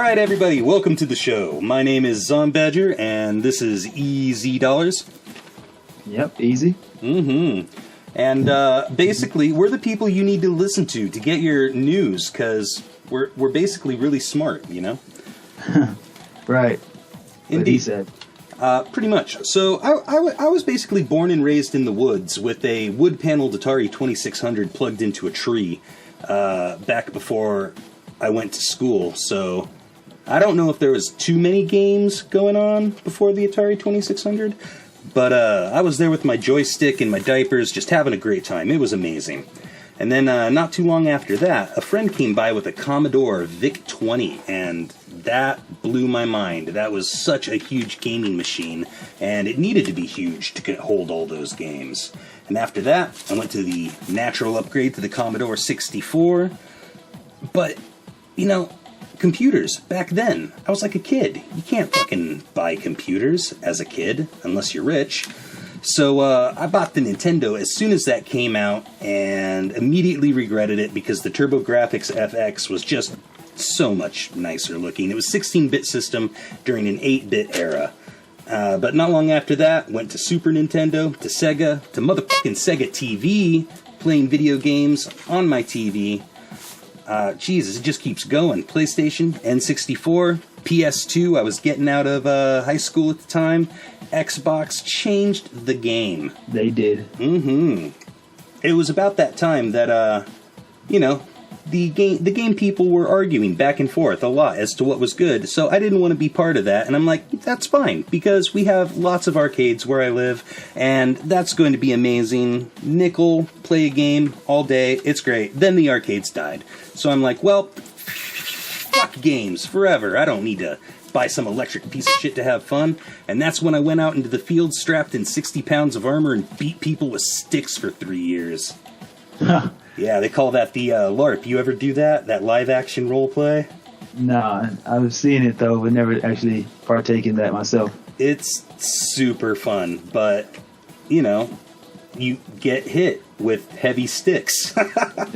right, everybody, welcome to the show. My name is Badger, and this is Eazi Dollaz. Yep, Eazi. And basically, we're the people you need to listen to get your news, because we're basically really smart, you know? Right. Indeed. He said. Pretty much. So I was basically born and raised in the woods with a wood-paneled Atari 2600 plugged into a tree back before I went to school. So I don't know if there was too many games going on before the Atari 2600, but I was there with my joystick and my diapers, just having a great time. It was amazing. And then not too long after that, a friend came by with a Commodore VIC-20, and that blew my mind. That was such a huge gaming machine, and it needed to be huge to hold all those games. And after that, I went to the natural upgrade to the Commodore 64. But, you know, computers, back then, I was like a kid. You can't fucking buy computers as a kid, unless you're rich. So I bought the Nintendo as soon as that came out, and immediately regretted it because the TurboGrafx FX was just so much nicer looking. It was a 16-bit system during an 8-bit era. But not long after that, went to Super Nintendo, to Sega, to motherfucking Sega TV, playing video games on my TV. Jesus, it just keeps going. PlayStation, N64, PS2, I was getting out of high school at the time. Xbox changed the game. They did. It was about that time that, you know, the game people were arguing back and forth a lot as to what was good, so I didn't want to be part of that, and I'm like, that's fine, because we have lots of arcades where I live, and that's going to be amazing. Nickel, play a game all day, it's great. Then the arcades died. So I'm like, well, fuck games forever. I don't need to buy some electric piece of shit to have fun. And that's when I went out into the field strapped in 60 pounds of armor and beat people with sticks for 3 years. Yeah, they call that the LARP. You ever do that? That live action role play? Nah, I've seen it though, but never actually partake in that myself. It's super fun, but, you know, you get hit with heavy sticks.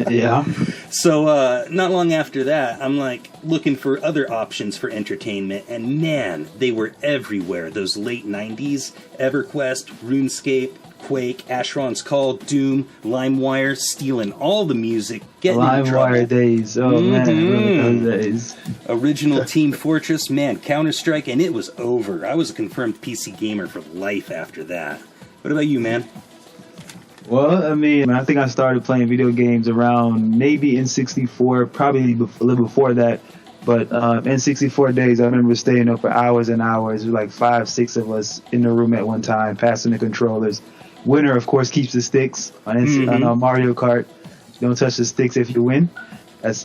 Yeah. So, not long after that, I'm like looking for other options for entertainment, and man, they were everywhere. Those late 90s, EverQuest, RuneScape, Quake, Asheron's Call, Doom, LimeWire, stealing all the music, getting in trouble. LimeWire days, oh man, those days. Original Team Fortress, man, Counter-Strike, and it was over. I was a confirmed PC gamer for life after that. What about you, man? Well, I mean, I think I started playing video games around maybe N64, probably a little before that. But N64 days, I remember staying up for hours and hours. There were like 5, 6 of us in the room at one time, passing the controllers. Winner, of course, keeps the sticks on Mario Kart. Don't touch the sticks if you win. That's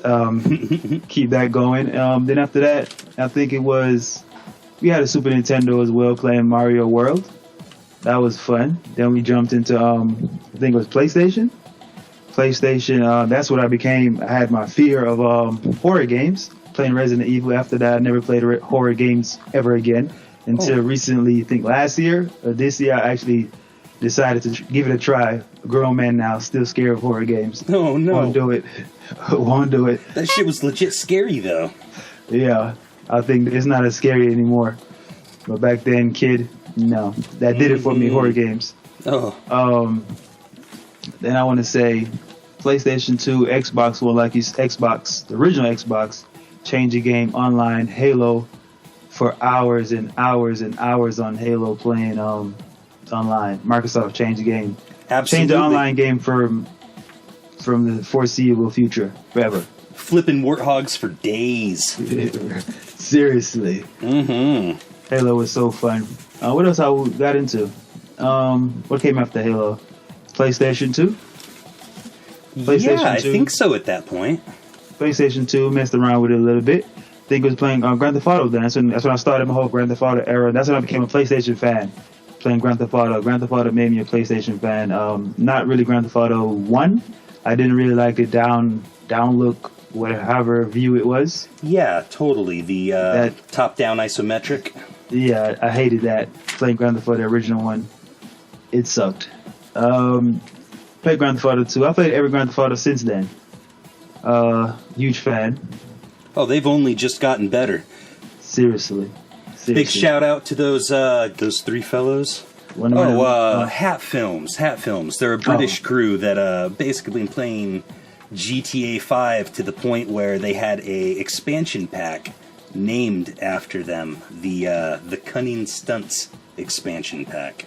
keep that going. Then after that, I think we had a Super Nintendo as well, playing Mario World. That was fun. Then we jumped into, I think it was PlayStation. That's what I became. I had my fear of horror games. Playing Resident Evil. After that, I never played horror games ever again. Until recently, I think last year or this year, I actually decided to give it a try. A grown man now, still scared of horror games. Oh, no. Won't do it. Won't do it. That shit was legit scary, though. Yeah. I think it's not as scary anymore. But back then, kid, no. That did it for me, horror games. Oh. Then I want to say PlayStation 2, Xbox One, like Xbox, the original Xbox, change the game online, Halo, for hours and hours and hours on Halo playing online. Microsoft changed the game. Absolutely. Changed the online game from the foreseeable future, forever. Flipping warthogs for days. Seriously. Halo was so fun. What else I got into? What came after Halo? PlayStation 2? PlayStation 2. I think so at that point. PlayStation 2, messed around with it a little bit. I think it was playing Grand Theft Auto then. That's when I started my whole Grand Theft Auto era. That's when I became a PlayStation fan. Playing Grand Theft Auto. Grand Theft Auto made me a PlayStation fan. Not really Grand Theft Auto 1. I didn't really like the down look, however view it was. Yeah, totally. The top-down isometric. Yeah, I hated that. Playing Grand Theft Auto, the original one. It sucked. Played Grand Theft Auto 2. I played every Grand Theft Auto since then. Huge fan. Oh, they've only just gotten better. Seriously. Big shout out to those three fellows. Hat Films. They're a British crew that basically been playing GTA 5 to the point where they had a expansion pack named after them, the Cunning Stunts expansion pack.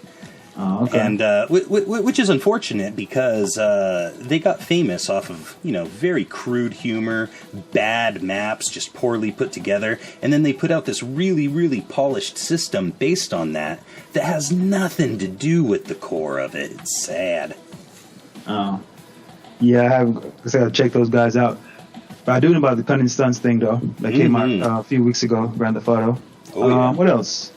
Oh, okay. And which is unfortunate because they got famous off of very crude humor, bad maps, just poorly put together, and then they put out this really, really polished system based on that has nothing to do with the core of it. It's sad. Oh, yeah, I've checked those guys out. But I do know about the Cunning Stunts thing though. That came out a few weeks ago. Grand Theft Auto. Oh, yeah. What else?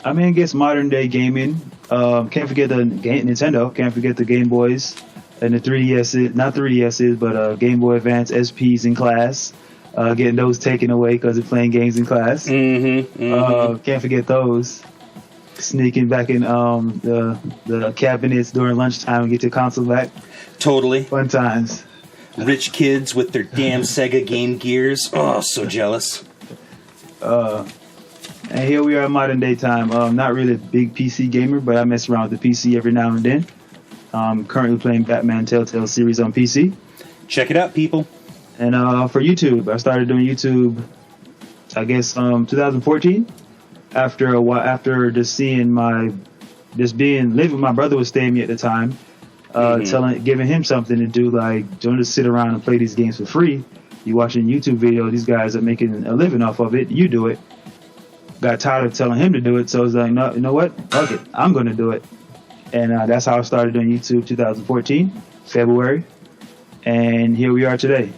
I guess modern day gaming. Can't forget Nintendo. Can't forget the Game Boys and the 3DSs. Not 3DSs, but Game Boy Advance SPs in class. Getting those taken away because of playing games in class. Can't forget those. Sneaking back in the cabinets during lunchtime and get your console back. Totally. Fun times. Rich kids with their damn Sega Game Gears. Oh, so jealous. And here we are in modern day time. Not really a big PC gamer, but I mess around with the PC every now and then. Currently playing Batman Telltale series on PC. Check it out, people. And for YouTube, I started doing YouTube, I guess, 2014. After a while, after just living with my brother was staying with me at the time, giving him something to do, like don't just sit around and play these games for free. You watching YouTube video, these guys are making a living off of it. You do it. Got tired of telling him to do it, so I was like, no, you know what? Fuck it, I'm going to do it. And that's how I started doing YouTube 2014, February. And here we are today.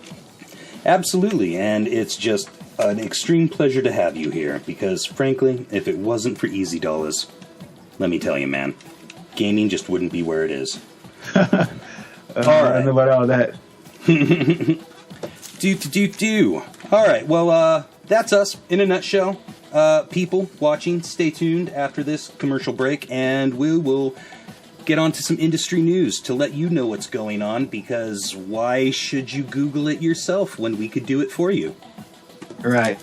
Absolutely, and it's just an extreme pleasure to have you here, because frankly, if it wasn't for Eazi, Dollaz, let me tell you, man, gaming just wouldn't be where it is. All right. I don't know about all that. Do. All right, well, that's us in a nutshell. People watching, stay tuned after this commercial break, and we will get on to some industry news to let you know what's going on, because why should you Google it yourself when we could do it for you? Right.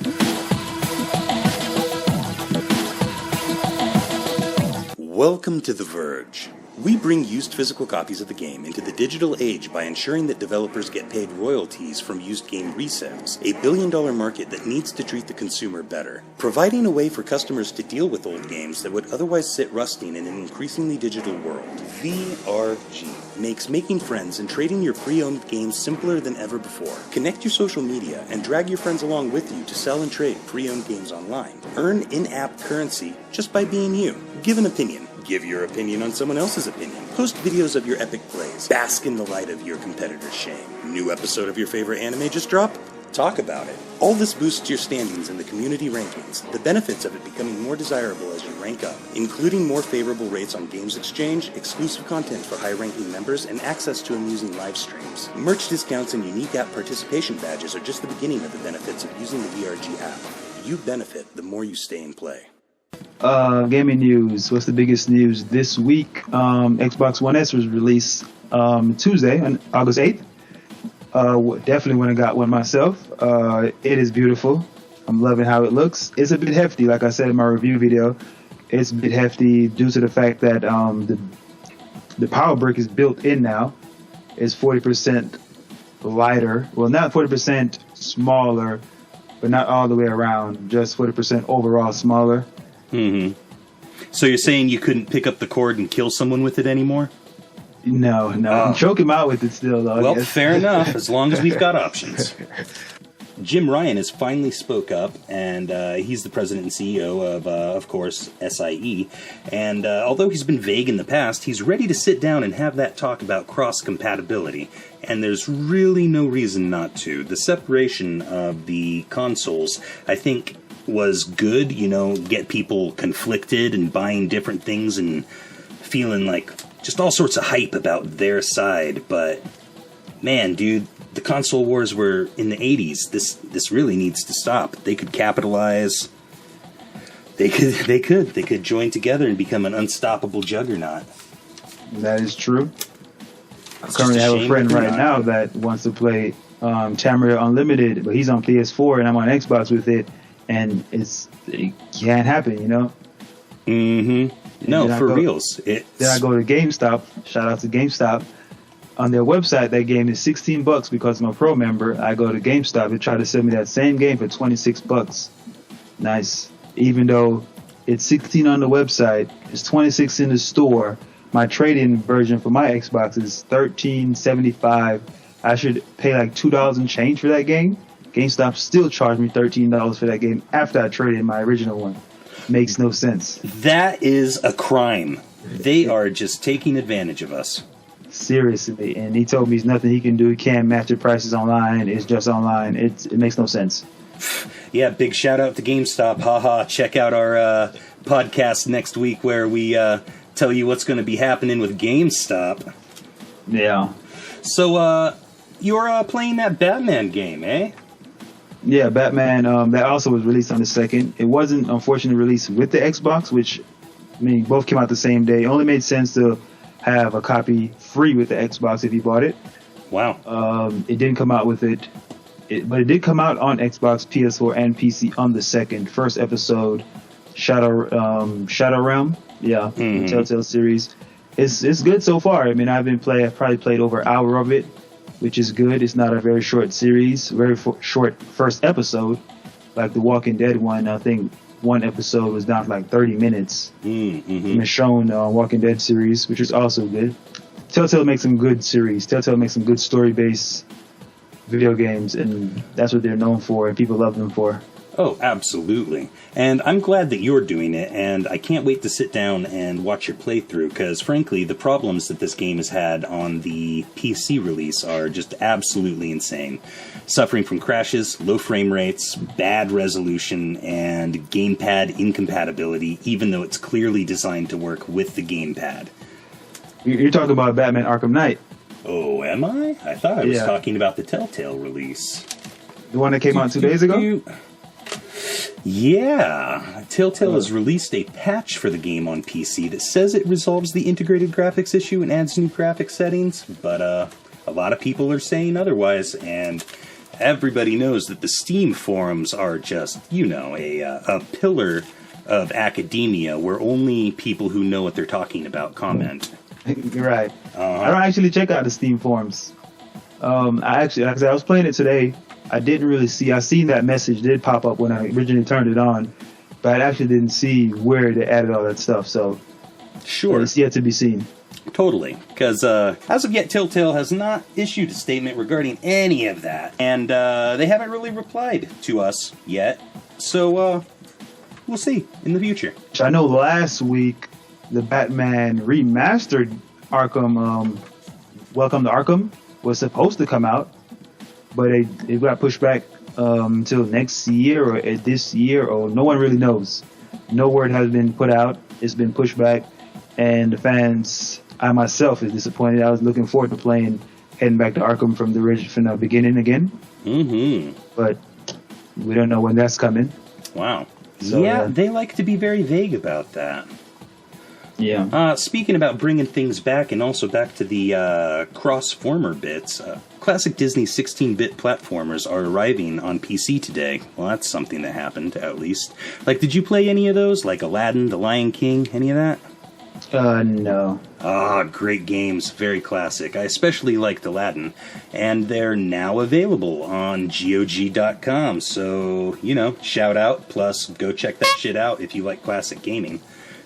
Welcome to The Verge. We bring used physical copies of the game into the digital age by ensuring that developers get paid royalties from used game resales, a billion-dollar market that needs to treat the consumer better. Providing a way for customers to deal with old games that would otherwise sit rusting in an increasingly digital world. Verge makes making friends and trading your pre-owned games simpler than ever before. Connect your social media and drag your friends along with you to sell and trade pre-owned games online. Earn in-app currency just by being you. Give an opinion. Give your opinion on someone else's opinion. Post videos of your epic plays. Bask in the light of your competitor's shame. New episode of your favorite anime just dropped? Talk about it. All this boosts your standings in the community rankings, the benefits of it becoming more desirable as you rank up, including more favorable rates on Games Exchange, exclusive content for high-ranking members, and access to amusing live streams. Merch discounts and unique app participation badges are just the beginning of the benefits of using the VRG app. You benefit the more you stay and play. Gaming news. What's the biggest news this week? Xbox One S was released Tuesday, on August 8th. Definitely went and got one myself. It is beautiful. I'm loving how it looks. It's a bit hefty, like I said in my review video. It's a bit hefty due to the fact that the power brick is built in now. It's 40% lighter. Well, not 40% smaller, but not all the way around. Just 40% overall smaller. Mm-hmm. So you're saying you couldn't pick up the cord and kill someone with it anymore? No. I can choke him out with it still, though. Well, fair enough, as long as we've got options. Jim Ryan has finally spoke up, and he's the president and CEO of course, SIE. And although he's been vague in the past, he's ready to sit down and have that talk about cross-compatibility. And there's really no reason not to. The separation of the consoles, I think, was good, get people conflicted and buying different things and feeling like just all sorts of hype about their side. But man, dude, the console wars were in the 80s. This really needs to stop. They could capitalize. They could join together and become an unstoppable juggernaut. That is true. I currently have a friend right now that wants to play Tamriel Unlimited, but he's on PS4 and I'm on Xbox with it, and it can't happen, you know. No, for reals. Then I go to GameStop. Shout out to GameStop. On their website, that game is $16 because I'm a pro member. I go to GameStop and try to sell me that same game for $26. Nice. Even though it's $16 on the website, it's $26 in the store. My trade-in version for my Xbox is $13.75. I should pay like $2 and change for that game. GameStop still charged me $13 for that game after I traded in my original one. Makes no sense. That is a crime. They are just taking advantage of us. Seriously. And he told me there's nothing he can do. He can't match the prices online. It's just online. It makes no sense. Yeah, big shout out to GameStop. Haha. Check out our podcast next week where we tell you what's going to be happening with GameStop. Yeah. So, you're playing that Batman game, eh? Yeah, Batman, that also was released on the 2nd. It wasn't, unfortunately, released with the Xbox, which, I mean, both came out the same day. It only made sense to have a copy free with the Xbox if you bought it. Wow. It didn't come out with it, but it did come out on Xbox, PS4, and PC on the 2nd. First episode, Shadow Realm, yeah, the Telltale series. It's good so far. I mean, I've probably played over an hour of it, which is good. It's not a very short series, very short first episode, like the Walking Dead one. I think one episode was down to like 30 minutes. And it's shown Walking Dead series, which is also good. Telltale makes some good series. Telltale makes some good story-based video games, and that's what they're known for, and people love them for. Oh, absolutely. And I'm glad that you're doing it, and I can't wait to sit down and watch your playthrough, because frankly, the problems that this game has had on the PC release are just absolutely insane. Suffering from crashes, low frame rates, bad resolution, and gamepad incompatibility, even though it's clearly designed to work with the gamepad. You're talking about Batman Arkham Knight. Oh, am I? I thought I was talking about the Telltale release. The one that came out 2 days ago? Yeah, Telltale has released a patch for the game on PC that says it resolves the integrated graphics issue and adds new graphics settings, but a lot of people are saying otherwise, and everybody knows that the Steam forums are just, a pillar of academia where only people who know what they're talking about comment. You're right. I don't actually check out the Steam forums. I was playing it today. I didn't really see. I seen that message did pop up when I originally turned it on, but I actually didn't see where they added all that stuff. So, sure, it's yet to be seen. Totally, because as of yet, Telltale has not issued a statement regarding any of that, and they haven't really replied to us yet. So, we'll see in the future. I know last week the Batman remastered Arkham, Welcome to Arkham, was supposed to come out. But it got pushed back until next year or this year, or no one really knows. No word has been put out. It's been pushed back, and the fans, I myself, is disappointed. I was looking forward to heading back to Arkham from the beginning again. But we don't know when that's coming. Wow. So, yeah, they like to be very vague about that. Yeah. Speaking about bringing things back, and also back to the cross-former bits, classic Disney 16-bit platformers are arriving on PC today. Well, that's something that happened, at least. Like, did you play any of those? Like Aladdin, The Lion King, any of that? No. Great games. Very classic. I especially liked Aladdin. And they're now available on GOG.com. So, shout out. Plus, go check that shit out if you like classic gaming.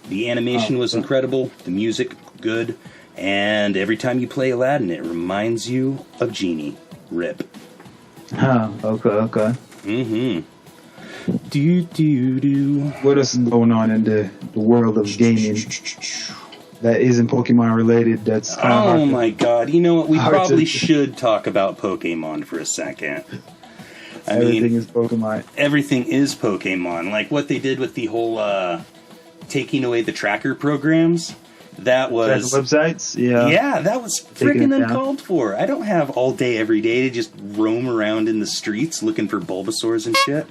The animation was incredible, the music good, and every time you play Aladdin, it reminds you of Genie. Rip. Okay. Do. What else is going on in the world of gaming that isn't Pokemon related? That's oh my god! You know what? We probably should talk about Pokemon for a second. Everything is Pokemon. Everything is Pokemon. Like what they did with the whole taking away the tracker programs. That was tracker websites. Yeah, that was freaking uncalled for. I don't have all day every day to just roam around in the streets looking for Bulbasaurs and shit.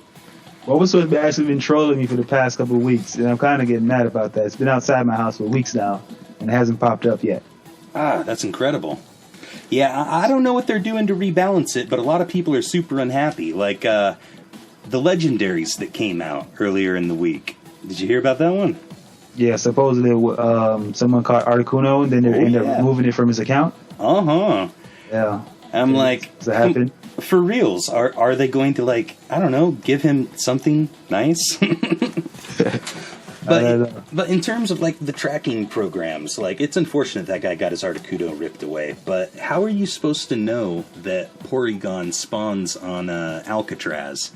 Bulbasaur's actually been trolling me for the past couple of weeks, and I'm kind of getting mad about that. It's been outside my house for weeks now, and it hasn't popped up yet. That's incredible. Yeah, I don't know what they're doing to rebalance it, but a lot of people are super unhappy. Like the legendaries that came out earlier in the week. Did you hear about that one? Yeah, supposedly someone caught Articuno, and then they ended up removing it from his account. Yeah. I'm like, does that happen? For reals, are they going to, like, I don't know, give him something nice? But in terms of, like, the tracking programs, like, it's unfortunate that guy got his Articuno ripped away, but how are you supposed to know that Porygon spawns on Alcatraz?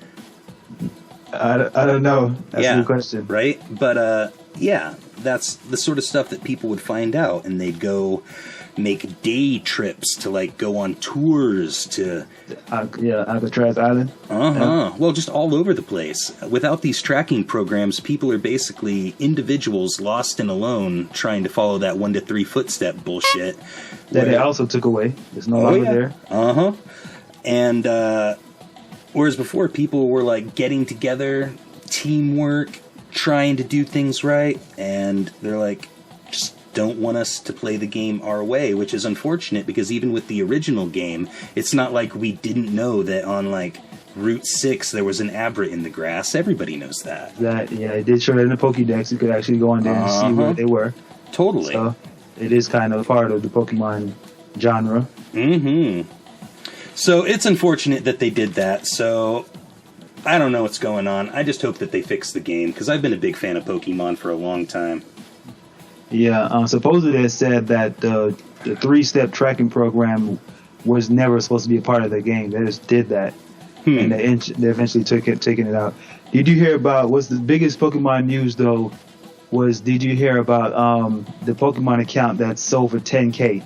I don't know. That's a good question. Right? But, yeah, that's the sort of stuff that people would find out, and they'd go make day trips to, like, go on tours to... Alcatraz Island. Yeah. Well, just all over the place. Without these tracking programs, people are basically individuals lost and alone trying to follow that 1 to 3 footstep bullshit. That they also took away. It's no longer there. And, whereas before, people were, like, getting together, teamwork, trying to do things right, and they're like, just don't want us to play the game our way, which is unfortunate because even with the original game, it's not like we didn't know that on, like, Route 6 there was an Abra in the grass. Everybody knows that. It did show that in the Pokédex. You could actually go on there and see where they were. Totally. So it is kind of part of the Pokemon genre. So it's unfortunate that they did that, so I don't know what's going on. I just hope that they fix the game, because I've been a big fan of Pokemon for a long time. Yeah, supposedly it said that the 3-step tracking program was never supposed to be a part of the game. They just did that, and they eventually taking it out. Did you hear about what's the biggest Pokemon news though? Did you hear about the Pokemon account that sold for $10,000?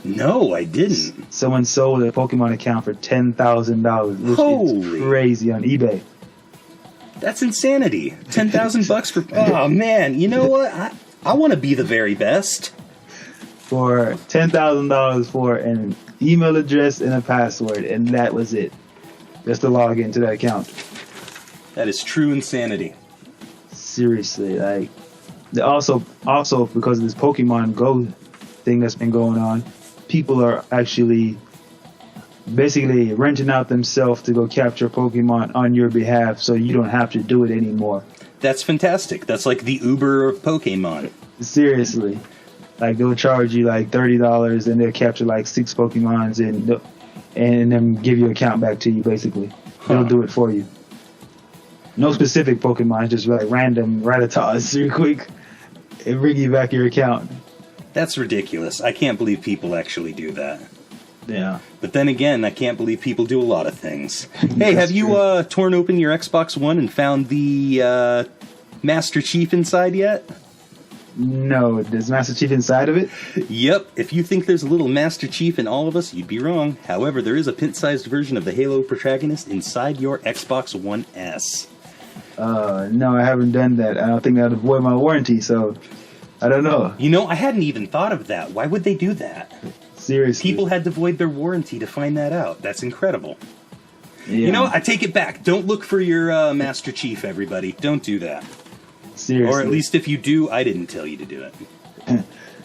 No, I didn't. Someone sold a Pokemon account for $10,000, which is crazy on eBay. That's insanity. $10,000 for... Oh, man. You know what? I want to be the very best. For $10,000 for an email address and a password, and that was it. Just to log into that account. That is true insanity. Seriously, like... Also, because of this Pokemon Go thing that's been going on, people are actually basically renting out themselves to go capture Pokemon on your behalf, so you don't have to do it anymore. That's fantastic. That's like the Uber of Pokemon. Seriously. Like, they'll charge you like $30 and they'll capture like 6 Pokemons and then give your account back to you, basically. They'll do it for you. No specific Pokemon, just like random Rattatas real quick and bring you back your account. That's ridiculous. I can't believe people actually do that. Yeah. But then again, I can't believe people do a lot of things. Hey, have you torn open your Xbox One and found the Master Chief inside yet? No, there's Master Chief inside of it? Yep. If you think there's a little Master Chief in all of us, you'd be wrong. However, there is a pint-sized version of the Halo protagonist inside your Xbox One S. No, I haven't done that. I don't think that would avoid my warranty, so I don't know. You know, I hadn't even thought of that. Why would they do that? Seriously. People had to void their warranty to find that out. That's incredible. Yeah. You know, I take it back. Don't look for your Master Chief, everybody. Don't do that. Seriously. Or at least if you do, I didn't tell you to do it.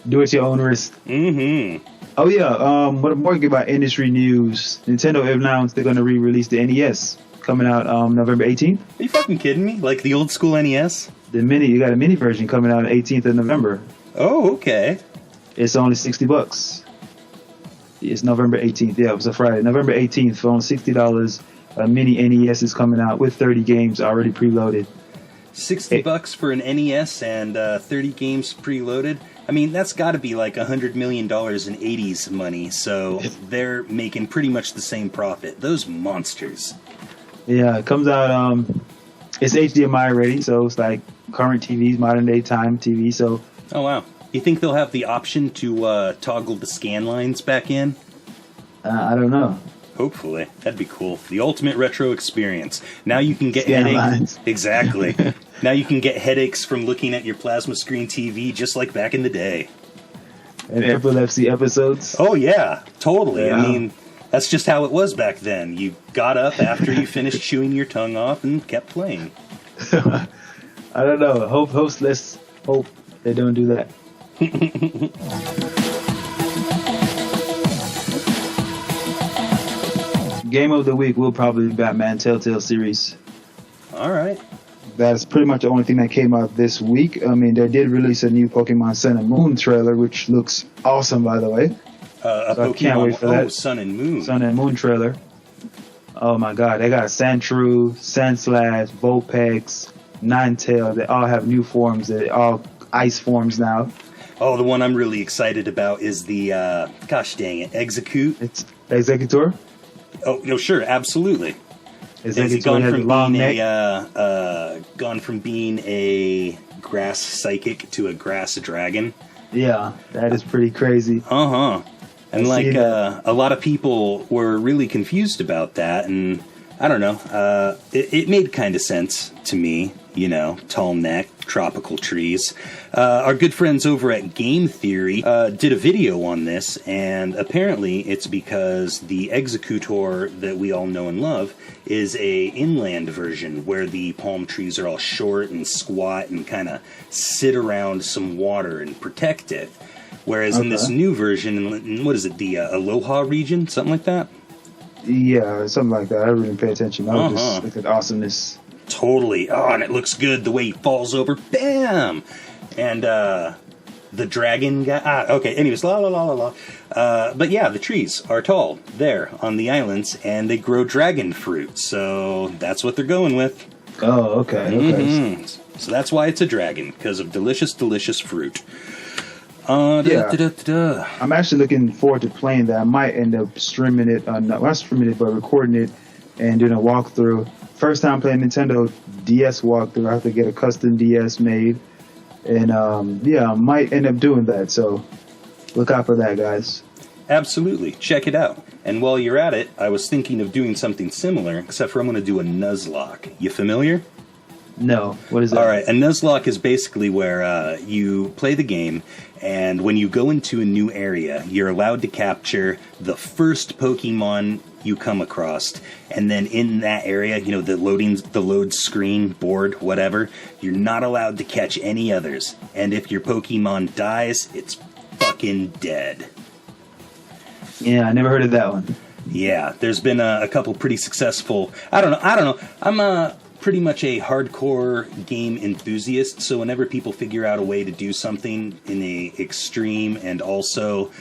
Do it at your own risk. Mm-hmm. Oh, yeah. What more about industry news? Nintendo announced they're going to re-release the NES. Coming out November 18th. Are you fucking kidding me? Like the old school NES? You got a mini version coming out on 18th of November. Oh, okay. It's only $60. It's November 18th. Yeah, it was a Friday. November 18th for only $60. A mini NES is coming out with 30 games already preloaded. $60 for an NES and 30 games preloaded. I mean, that's got to be like $100 million in 80s money. So they're making pretty much the same profit. Those monsters. Yeah, it comes out, it's HDMI ready, so it's like current TVs, modern day time TV, so... Oh, wow. You think they'll have the option to toggle the scan lines back in? I don't know. Hopefully. That'd be cool. The ultimate retro experience. Now you can get scan headaches... lines. Exactly. Now you can get headaches from looking at your plasma screen TV just like back in the day. And epilepsy episodes? Oh, yeah. Totally. Yeah. I mean... That's just how it was back then. You got up after you finished chewing your tongue off and kept playing. I don't know. Let's hope they don't do that. Game of the week will probably be Batman Telltale series. All right. That's pretty much the only thing that came out this week. I mean, they did release a new Pokemon Sun and Moon trailer, which looks awesome, by the way. I can't wait for that. Sun and Moon. Sun and Moon trailer. Oh my God, they got Sandshrew, Sandslash, Vulpix, Ninetale. They all have new forms. They're all ice forms now. Oh, the one I'm really excited about is the, gosh dang it, Execute. It's Executor? Oh, no, sure, absolutely. Has he gone from being a grass psychic to a grass dragon? Yeah, that is pretty crazy. Uh-huh. And a lot of people were really confused about that, and I don't know, it made kind of sense to me, you know, tall neck, tropical trees. Our good friends over at Game Theory did a video on this, and apparently it's because the Executor that we all know and love is a inland version where the palm trees are all short and squat and kind of sit around some water and protect it. Whereas in this new version, in what is it, the Aloha region, something like that? Yeah, something like that. I really didn't pay attention. I was just look at awesomeness. Totally. Oh, and it looks good the way he falls over. Bam! And the dragon guy. Okay, anyways, la la la la la. But yeah, the trees are tall there on the islands, and they grow dragon fruit. So that's what they're going with. Oh, okay. Okay. So that's why it's a dragon, because of delicious, delicious fruit. I'm actually looking forward to playing that. I might end up streaming it, not streaming it, but recording it and doing a walkthrough. First time playing Nintendo DS walkthrough. I have to get a custom DS made. And I might end up doing that. So look out for that, guys. Absolutely. Check it out. And while you're at it, I was thinking of doing something similar, except for I'm going to do a Nuzlocke. You familiar? No. What is that? All right. A Nuzlocke is basically where you play the game, and when you go into a new area, you're allowed to capture the first Pokemon you come across, and then in that area, you know, the load screen, board, whatever, you're not allowed to catch any others. And if your Pokemon dies, it's fucking dead. Yeah, I never heard of that one. Yeah, there's been a couple pretty successful. I don't know. I'm pretty much a hardcore game enthusiast, so whenever people figure out a way to do something in a extreme and also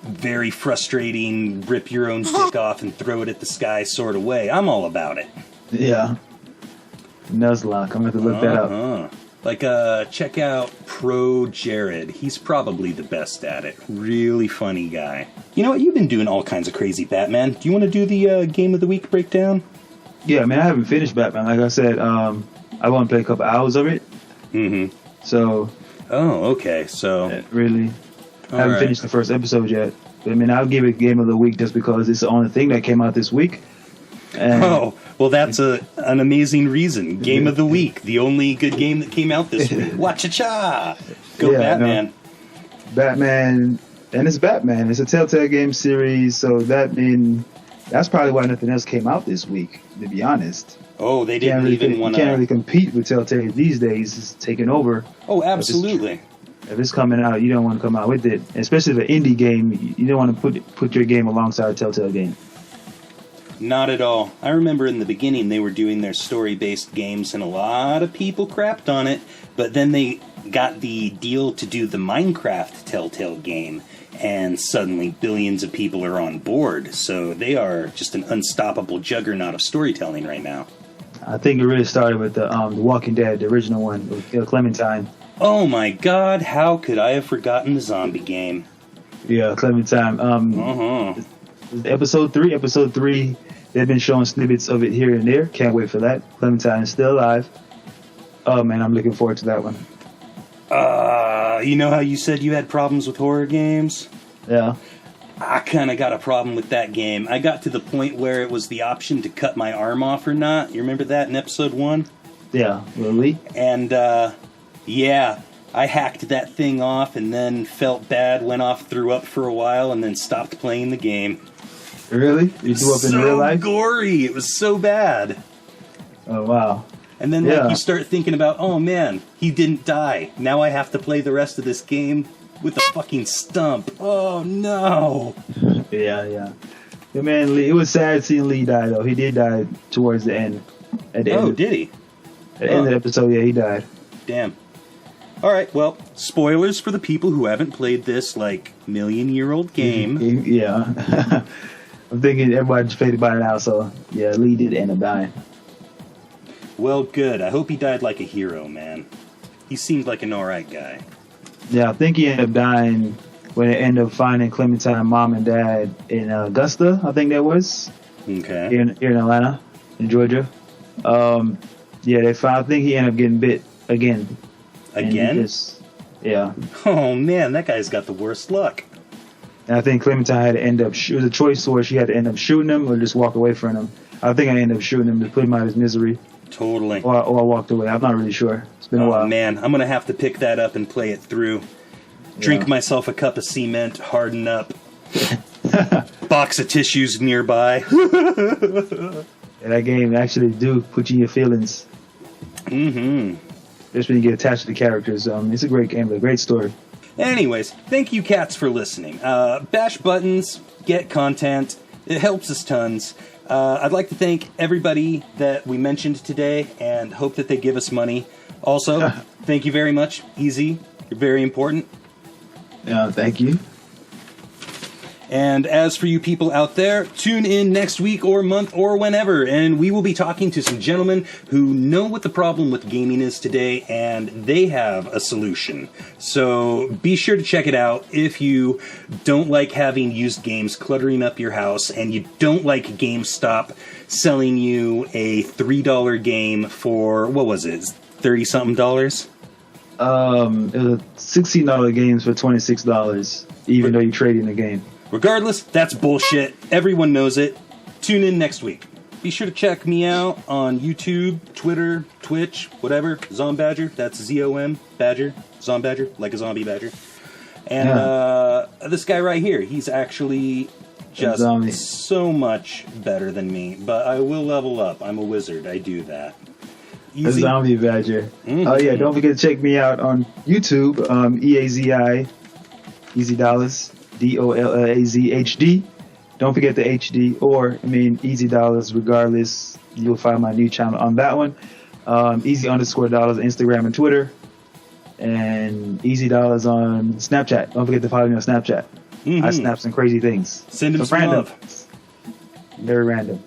very frustrating, rip your own dick off and throw it at the sky sort of way, I'm all about it. Yeah. Nuzlocke, I'm going to look that up. Like, check out Pro Jared. He's probably the best at it. Really funny guy. You know what? You've been doing all kinds of crazy Batman. Do you want to do the Game of the Week breakdown? Yeah, I haven't finished Batman. Like I said, I want to play a couple hours of it. Mm-hmm. So. Oh, okay. So. Really. I haven't finished the first episode yet. But, I'll give it Game of the Week just because it's the only thing that came out this week. And well, that's an amazing reason. Game of the Week. The only good game that came out this week. Watcha-cha! Go Batman. No. Batman. And it's Batman. It's a Telltale game series, so that's probably why nothing else came out this week, to be honest. Oh, they didn't even want to... You can't really compete with Telltale these days. It's taking over. Oh, absolutely. If it's coming out, you don't want to come out with it. Especially the indie game, you don't want to put your game alongside a Telltale game. Not at all. I remember in the beginning they were doing their story-based games, and a lot of people crapped on it, but then they got the deal to do the Minecraft Telltale game, and suddenly billions of people are on board. So they are just an unstoppable juggernaut of storytelling right now. I think it really started with the Walking Dead, the original one, with Clementine. Oh my God, how could I have forgotten the zombie game? Yeah, Clementine. Episode 3, they've been showing snippets of it here and there. Can't wait for that. Clementine is still alive. Oh man, I'm looking forward to that one. You know how you said you had problems with horror games? Yeah. I kind of got a problem with that game. I got to the point where it was the option to cut my arm off or not. You remember that in episode 1? Yeah, really? And, yeah, I hacked that thing off and then felt bad, went off, threw up for a while, and then stopped playing the game. Really? You threw up in real life? So gory. It was so bad. Oh, wow. And then you start thinking about, oh man, he didn't die. Now I have to play the rest of this game with a fucking stump. Oh no. Yeah. The man Lee. It was sad seeing Lee die though. He did die towards the end. At the end did he? At the end of the episode, yeah, he died. Damn. All right, well, spoilers for the people who haven't played this, like, million-year-old game. Yeah. I'm thinking everybody's faded by now, so, yeah, Lee did end up dying. Well, good. I hope he died like a hero, man. He seemed like an alright guy. Yeah, I think he ended up dying when they ended up finding Clementine mom and dad in Augusta, I think that was. Okay. Here in Atlanta, in Georgia. Yeah, they found, I think he ended up getting bit again. Again? Yeah. Oh, man, that guy's got the worst luck. And I think Clementine had to end up, it was a choice where she had to end up shooting him or just walk away from him. I think I ended up shooting him to put him out of his misery. Totally. Or I walked away. I'm not really sure. It's been a while. Oh, man, I'm going to have to pick that up and play it through. Drink myself a cup of cement, harden up. Box of tissues nearby. Yeah, that game actually do put you in your feelings. Mm-hmm. Just when you get attached to the characters. It's a great game, a great story. Anyways, thank you, cats, for listening. Bash buttons, get content. It helps us tons. I'd like to thank everybody that we mentioned today and hope that they give us money. Also, thank you very much, Eazi. You're very important. Thank you. And as for you people out there, tune in next week or month or whenever, and we will be talking to some gentlemen who know what the problem with gaming is today, and they have a solution. So be sure to check it out if you don't like having used games cluttering up your house, and you don't like GameStop selling you a $3 game for, what was it, $30-something? It was $16 games for $26, even though you trade in the game. Regardless, that's bullshit. Everyone knows it. Tune in next week. Be sure to check me out on YouTube, Twitter, Twitch, whatever. Zombadger. That's Z-O-M, Badger. Zombadger, like a zombie badger. And this guy right here, he's actually just so much better than me. But I will level up. I'm a wizard. I do that. A zombie badger. Mm-hmm. Oh, yeah, don't forget to check me out on YouTube, Eazi, Eazi Dollaz. Dollaz. Don't forget the HD, Eazi Dollaz. Regardless, you'll find my new channel on that one. Eazi_Dollaz, Instagram and Twitter, and Eazi Dollaz on Snapchat. Don't forget to follow me on Snapchat. I snap some crazy things. Send him some love. Very random.